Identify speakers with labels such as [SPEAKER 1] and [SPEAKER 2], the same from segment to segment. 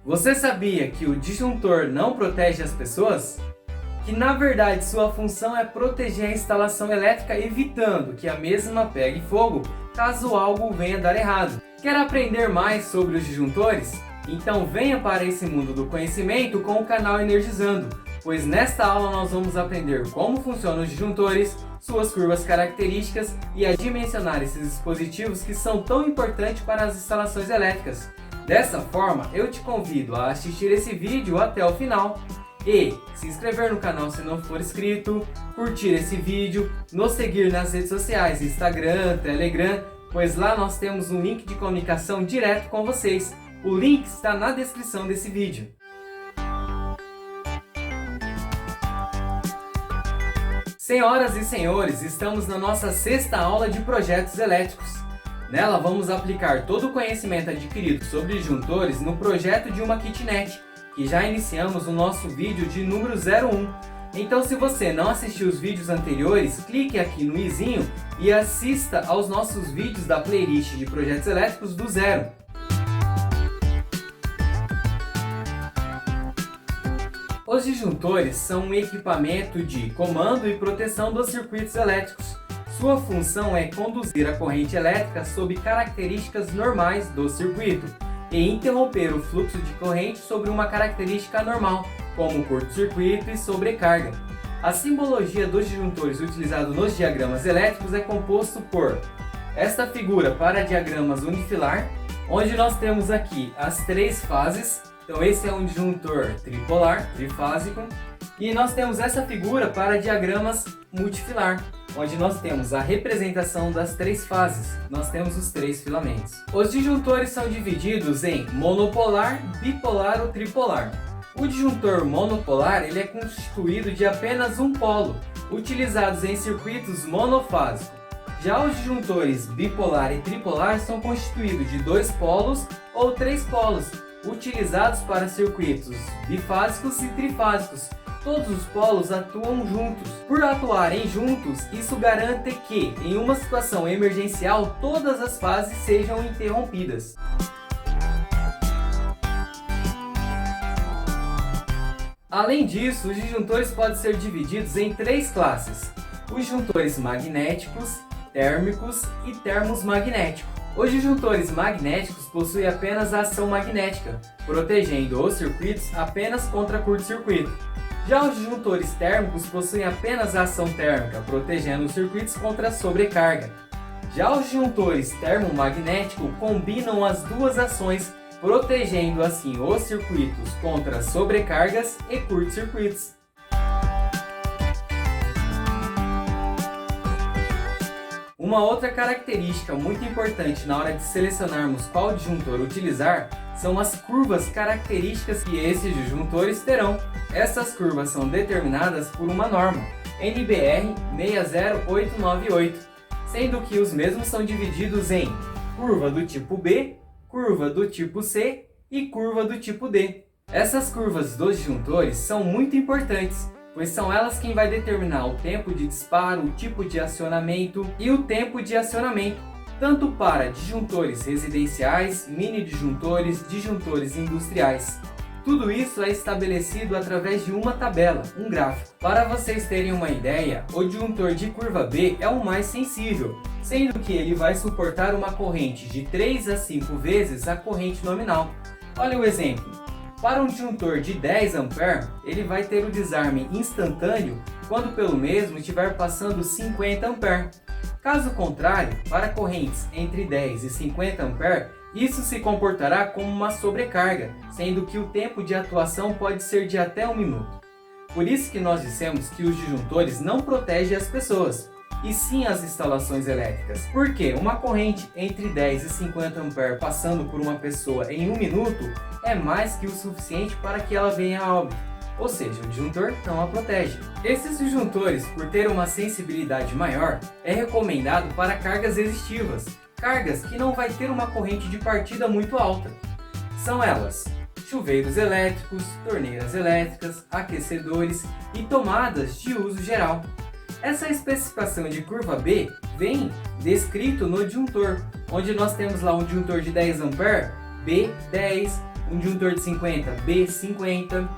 [SPEAKER 1] Você sabia que o disjuntor não protege as pessoas? Que na verdade sua função é proteger a instalação elétrica, evitando que a mesma pegue fogo caso algo venha dar errado. Quer aprender mais sobre os disjuntores? Então venha para esse mundo do conhecimento com o canal Energizando, pois nesta aula nós vamos aprender como funcionam os disjuntores, suas curvas características e a dimensionar esses dispositivos que são tão importantes para as instalações elétricas. Dessa forma, eu te convido a assistir esse vídeo até o final e se inscrever no canal se não for inscrito, curtir esse vídeo, nos seguir nas redes sociais, Instagram, Telegram, pois lá nós temos um link de comunicação direto com vocês. O link está na descrição desse vídeo. Senhoras e senhores, estamos na nossa sexta aula de projetos elétricos. Nela vamos aplicar todo o conhecimento adquirido sobre disjuntores no projeto de uma kitnet, que já iniciamos o nosso vídeo de número 01. Então se você não assistiu os vídeos anteriores, clique aqui no izinho e assista aos nossos vídeos da playlist de projetos elétricos do zero. Os disjuntores são um equipamento de comando e proteção dos circuitos elétricos. Sua função é conduzir a corrente elétrica sob características normais do circuito e interromper o fluxo de corrente sobre uma característica anormal, como curto-circuito e sobrecarga. A simbologia dos disjuntores utilizado nos diagramas elétricos é composto por esta figura para diagramas unifilar, onde nós temos aqui as três fases. Então esse é um disjuntor tripolar, trifásico, e nós temos essa figura para diagramas multifilar, onde nós temos a representação das três fases, nós temos os três filamentos. Os disjuntores são divididos em monopolar, bipolar ou tripolar. O disjuntor monopolar ele é constituído de apenas um polo, utilizados em circuitos monofásicos. Já os disjuntores bipolar e tripolar são constituídos de dois polos ou três polos, utilizados para circuitos bifásicos e trifásicos. Todos os polos atuam juntos. Por atuarem juntos, isso garante que, em uma situação emergencial, todas as fases sejam interrompidas. Além disso, os disjuntores podem ser divididos em três classes: os disjuntores magnéticos, térmicos e termos-magnéticos. Os disjuntores magnéticos possuem apenas a ação magnética, protegendo os circuitos apenas contra curto-circuito. Já os disjuntores térmicos possuem apenas a ação térmica, protegendo os circuitos contra a sobrecarga. Já os disjuntores termomagnéticos combinam as duas ações, protegendo assim os circuitos contra sobrecargas e curto-circuitos. Uma outra característica muito importante na hora de selecionarmos qual disjuntor utilizar são as curvas características que esses disjuntores terão. Essas curvas são determinadas por uma norma, NBR 60898, sendo que os mesmos são divididos em curva do tipo B, curva do tipo C e curva do tipo D. Essas curvas dos disjuntores são muito importantes, pois são elas quem vai determinar o tempo de disparo, o tipo de acionamento e o tempo de acionamento, tanto para disjuntores residenciais, mini disjuntores, disjuntores industriais. Tudo isso é estabelecido através de uma tabela, um gráfico. Para vocês terem uma ideia, o disjuntor de curva B é o mais sensível, sendo que ele vai suportar uma corrente de 3 a 5 vezes a corrente nominal. Olha o exemplo. Para um disjuntor de 10 A, ele vai ter o desarme instantâneo quando pelo mesmo estiver passando 50 A. Caso contrário, para correntes entre 10 e 50 A, isso se comportará como uma sobrecarga, sendo que o tempo de atuação pode ser de até 1 minuto. Por isso que nós dissemos que os disjuntores não protegem as pessoas, e sim as instalações elétricas. Porque uma corrente entre 10 e 50 A passando por uma pessoa em 1 minuto é mais que o suficiente para que ela venha a óbito, ou seja, o disjuntor não a protege. Esses disjuntores, por ter uma sensibilidade maior, é recomendado para cargas resistivas, cargas que não vai ter uma corrente de partida muito alta. São elas: chuveiros elétricos, torneiras elétricas, aquecedores e tomadas de uso geral. Essa especificação de curva B vem descrito no disjuntor, onde nós temos lá um disjuntor de 10 A, B10, um disjuntor de 50, B 50.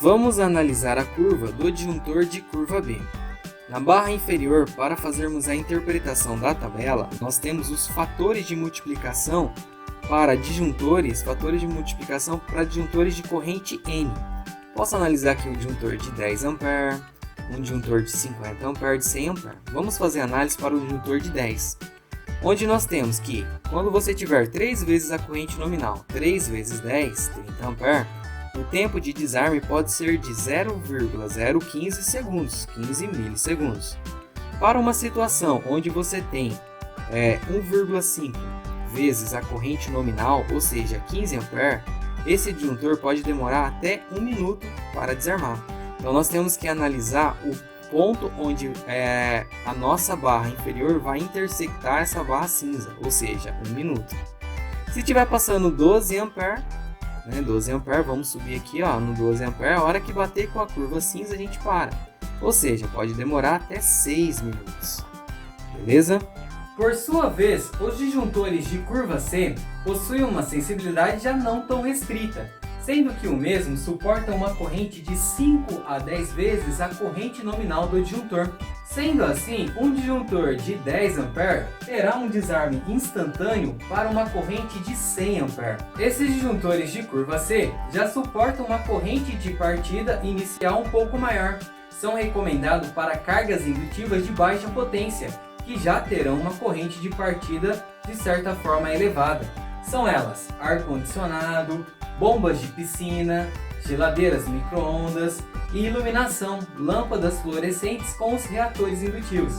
[SPEAKER 1] Vamos analisar a curva do disjuntor de curva B. Na barra inferior, para fazermos a interpretação da tabela, nós temos os fatores de multiplicação para disjuntores, fatores de multiplicação para disjuntores de corrente N. Posso analisar aqui um disjuntor de 10 A, um disjuntor de 50 A, de 100 A. Vamos fazer análise para o disjuntor de 10, onde nós temos que, quando você tiver 3 vezes a corrente nominal, 3 vezes 10, 30 A, o tempo de desarme pode ser de 0,015 segundos, 15 milissegundos. Para uma situação onde você tem 1,5 vezes a corrente nominal, ou seja, 15 A, esse disjuntor pode demorar até 1 minuto para desarmar. Então nós temos que analisar o ponto onde a nossa barra inferior vai intersectar essa barra cinza, ou seja, 1 minuto. Se estiver passando 12 A, 12 A, vamos subir aqui no 12 A, a hora que bater com a curva cinza a gente para. Ou seja, pode demorar até 6 minutos. Beleza? Por sua vez, os disjuntores de curva C possuem uma sensibilidade já não tão restrita, sendo que o mesmo suporta uma corrente de 5 a 10 vezes a corrente nominal do disjuntor. Sendo assim, um disjuntor de 10 A terá um desarme instantâneo para uma corrente de 100 A. Esses disjuntores de curva C já suportam uma corrente de partida inicial um pouco maior. São recomendados para cargas indutivas de baixa potência, que já terão uma corrente de partida de certa forma elevada. São elas ar-condicionado, bombas de piscina, geladeiras micro-ondas e iluminação, lâmpadas fluorescentes com os reatores indutivos.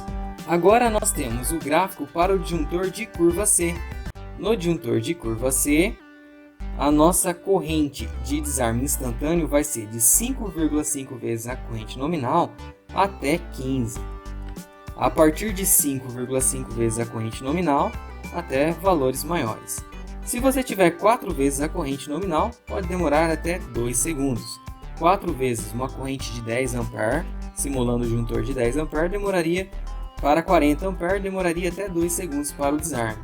[SPEAKER 1] Agora nós temos o gráfico para o disjuntor de curva C. No disjuntor de curva C, a nossa corrente de desarme instantâneo vai ser de 5,5 vezes a corrente nominal até 15. A partir de 5,5 vezes a corrente nominal até valores maiores. Se você tiver 4 vezes a corrente nominal, pode demorar até 2 segundos. 4 vezes uma corrente de 10 A, simulando o disjuntor de 10 A, demoraria para 40 A, demoraria até 2 segundos para o desarme.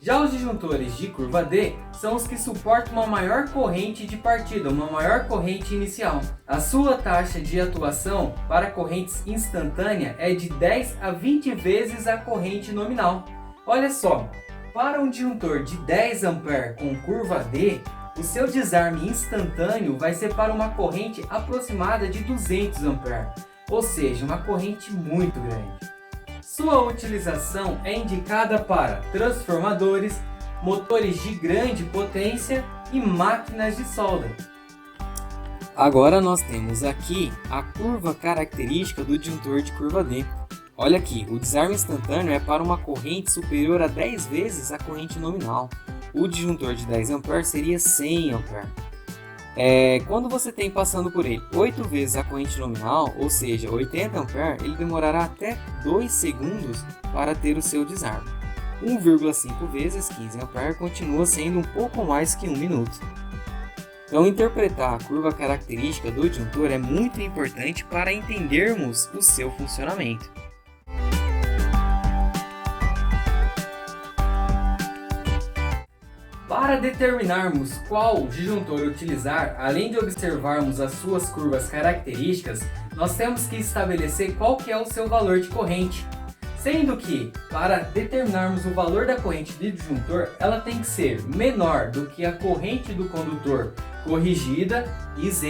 [SPEAKER 1] Já os disjuntores de curva D são os que suportam uma maior corrente de partida, uma maior corrente inicial. A sua taxa de atuação para correntes instantâneas é de 10 a 20 vezes a corrente nominal. Olha só! Para um disjuntor de 10 A com curva D, o seu desarme instantâneo vai ser para uma corrente aproximada de 200 A, ou seja, uma corrente muito grande. Sua utilização é indicada para transformadores, motores de grande potência e máquinas de solda. Agora nós temos aqui a curva característica do disjuntor de curva D. Olha aqui, o desarme instantâneo é para uma corrente superior a 10 vezes a corrente nominal. O disjuntor de 10 A seria 100 A. Quando você tem passando por ele 8 vezes a corrente nominal, ou seja, 80 A, ele demorará até 2 segundos para ter o seu desarme. 1,5 vezes 15 A continua sendo um pouco mais que 1 minuto. Então, interpretar a curva característica do disjuntor é muito importante para entendermos o seu funcionamento. Para determinarmos qual disjuntor utilizar, além de observarmos as suas curvas características, nós temos que estabelecer qual que é o seu valor de corrente. Sendo que, para determinarmos o valor da corrente de disjuntor, ela tem que ser menor do que a corrente do condutor corrigida, IZ,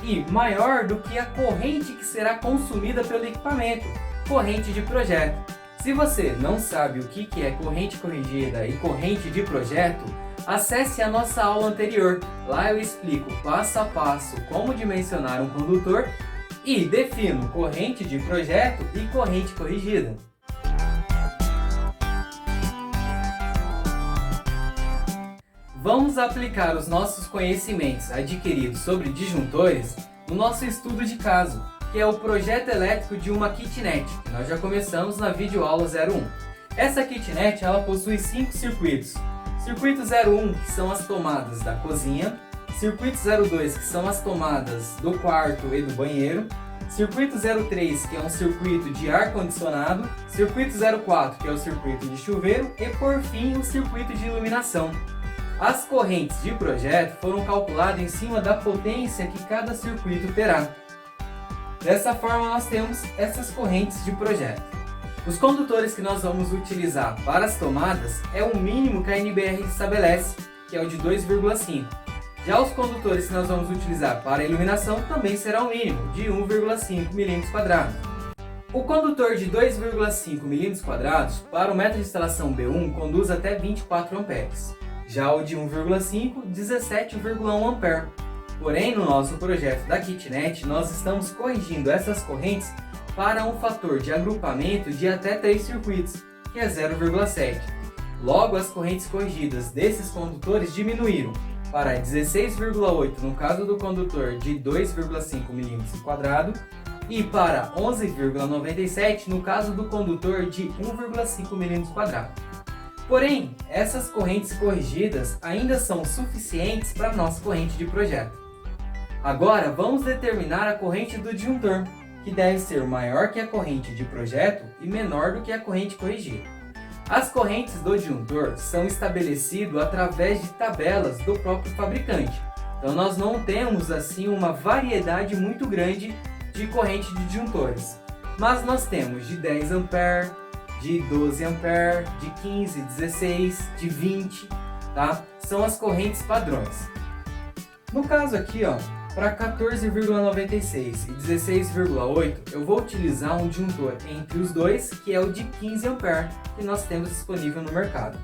[SPEAKER 1] e maior do que a corrente que será consumida pelo equipamento, corrente de projeto. Se você não sabe o que é corrente corrigida e corrente de projeto, acesse a nossa aula anterior. Lá eu explico passo a passo como dimensionar um condutor e defino corrente de projeto e corrente corrigida. Vamos aplicar os nossos conhecimentos adquiridos sobre disjuntores no nosso estudo de caso, que é o projeto elétrico de uma kitnet, que nós já começamos na videoaula 01. Essa kitnet ela possui 5 circuitos. Circuito 01, que são as tomadas da cozinha. Circuito 02, que são as tomadas do quarto e do banheiro. Circuito 03, que é um circuito de ar-condicionado. Circuito 04, que é o circuito de chuveiro. E por fim, o circuito de iluminação. As correntes de projeto foram calculadas em cima da potência que cada circuito terá. Dessa forma, nós temos essas correntes de projeto. Os condutores que nós vamos utilizar para as tomadas é o mínimo que a NBR estabelece, que é o de 2,5. Já os condutores que nós vamos utilizar para a iluminação também será o mínimo, de 1,5 mm². O condutor de 2,5 mm² para o método de instalação B1 conduz até 24 amperes. Já o de 1,5, 17,1 A. Porém, no nosso projeto da kitnet, nós estamos corrigindo essas correntes para um fator de agrupamento de até 3 circuitos, que é 0,7. Logo, as correntes corrigidas desses condutores diminuíram para 16,8 no caso do condutor de 2,5 mm² e para 11,97 no caso do condutor de 1,5 mm². Porém, essas correntes corrigidas ainda são suficientes para a nossa corrente de projeto. Agora vamos determinar a corrente do disjuntor, que deve ser maior que a corrente de projeto e menor do que a corrente corrigida. As correntes do disjuntor são estabelecidas através de tabelas do próprio fabricante. Então nós não temos assim uma variedade muito grande de corrente de disjuntores. Mas nós temos de 10 A, de 12 A, de 15, 16, de 20, tá? São as correntes padrões. No caso aqui, ó, para 14,96 e 16,8, eu vou utilizar um disjuntor entre os dois, que é o de 15 A, que nós temos disponível no mercado.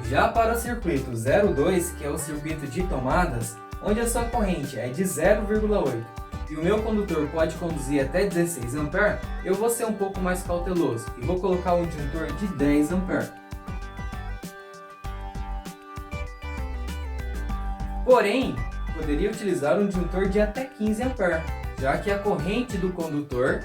[SPEAKER 1] Já para o circuito 02, que é o circuito de tomadas, onde a sua corrente é de 0,8 e o meu condutor pode conduzir até 16 A, eu vou ser um pouco mais cauteloso e vou colocar um disjuntor de 10 A. Porém, poderia utilizar um disjuntor de até 15 A, já que a corrente do condutor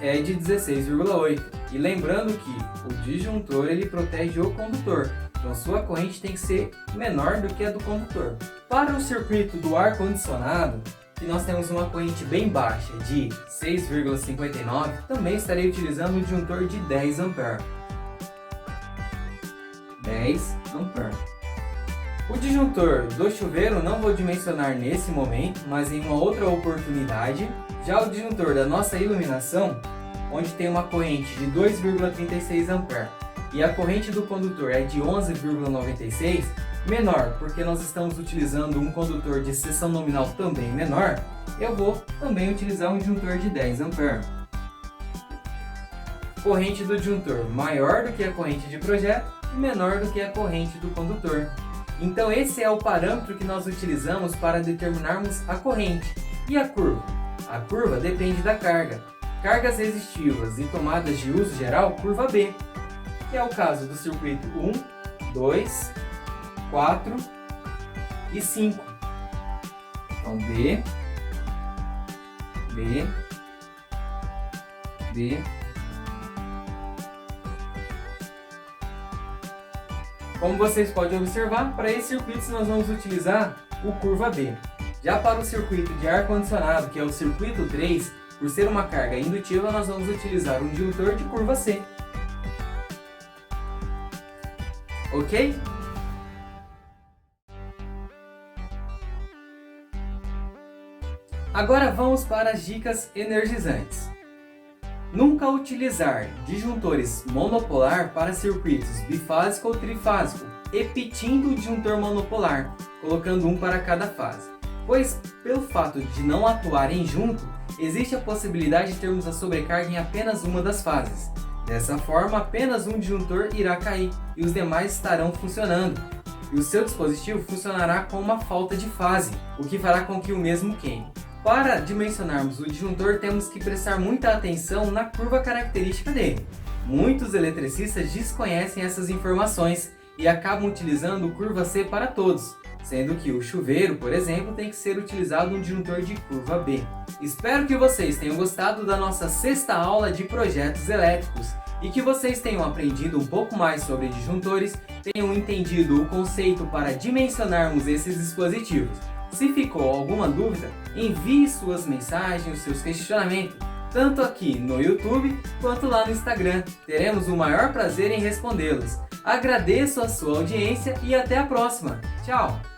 [SPEAKER 1] é de 16,8. E lembrando que o disjuntor ele protege o condutor, então sua corrente tem que ser menor do que a do condutor. Para o circuito do ar-condicionado, que nós temos uma corrente bem baixa de 6,59, também estarei utilizando um disjuntor de 10 A. 10 A. O disjuntor do chuveiro não vou dimensionar nesse momento, mas em uma outra oportunidade. Já o disjuntor da nossa iluminação, onde tem uma corrente de 2,36 A e a corrente do condutor é de 11,96, menor, porque nós estamos utilizando um condutor de seção nominal também menor, eu vou também utilizar um disjuntor de 10 A. Corrente do disjuntor maior do que a corrente de projeto e menor do que a corrente do condutor. Então esse é o parâmetro que nós utilizamos para determinarmos a corrente. E a curva? A curva depende da carga. Cargas resistivas e tomadas de uso geral, curva B, que é o caso do circuito 1, 2, 4 e 5. Então B, B, B. Como vocês podem observar, para esses circuitos nós vamos utilizar o curva B. Já para o circuito de ar-condicionado, que é o circuito 3, por ser uma carga indutiva, nós vamos utilizar um disjuntor de curva C. Ok? Agora vamos para as dicas energizantes. Nunca utilizar disjuntores monopolar para circuitos bifásico ou trifásico, repetindo o disjuntor monopolar, colocando um para cada fase. Pois, pelo fato de não atuarem junto, existe a possibilidade de termos a sobrecarga em apenas uma das fases. Dessa forma, apenas um disjuntor irá cair e os demais estarão funcionando. E o seu dispositivo funcionará com uma falta de fase, o que fará com que o mesmo queime. Para dimensionarmos o disjuntor, temos que prestar muita atenção na curva característica dele. Muitos eletricistas desconhecem essas informações e acabam utilizando curva C para todos, sendo que o chuveiro, por exemplo, tem que ser utilizado um disjuntor de curva B. Espero que vocês tenham gostado da nossa sexta aula de projetos elétricos e que vocês tenham aprendido um pouco mais sobre disjuntores, tenham entendido o conceito para dimensionarmos esses dispositivos. Se ficou alguma dúvida, envie suas mensagens, seus questionamentos tanto aqui no YouTube quanto lá no Instagram. Teremos o maior prazer em respondê-los. Agradeço a sua audiência e até a próxima. Tchau!